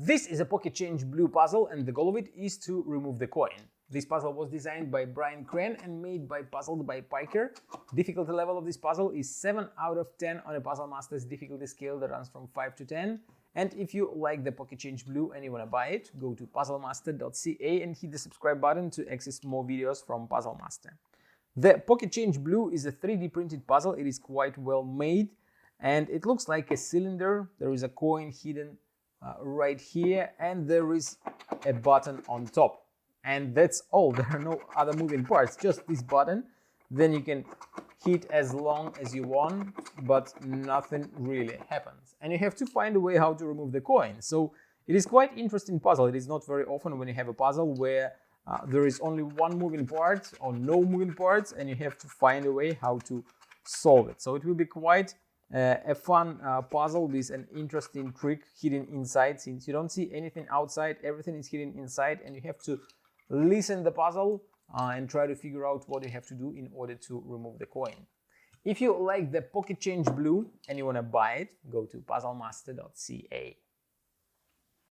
This is a pocket change blue puzzle, and the goal of it is to remove the coin. This puzzle was designed by Brian Kren and made by Puzzled by Piker. Difficulty level of this puzzle is 7 out of 10 on a Puzzle Masters difficulty scale that runs from 5 to 10. And if you like the pocket change blue and you want to buy it, go to puzzlemaster.ca and hit the subscribe button to access more videos from Puzzle Master. The pocket change blue is a 3D printed puzzle. It is quite well made and it looks like a cylinder. There is a coin hidden right here and there is a button on top. And that's all. There are no other moving parts, just this button. Then you can hit as long as you want, but nothing really happens. And you have to find a way how to remove the coin. So it is quite interesting puzzle. It is not very often when you have a puzzle where there is only one moving part or no moving parts, and you have to find a way how to solve it. So it will be quite a fun puzzle with an interesting trick hidden inside. Since you don't see anything outside, everything is hidden inside, and you have to listen the puzzle and try to figure out what you have to do in order to remove the coin. If you like the pocket change blue and you want to buy it, go to puzzlemaster.ca.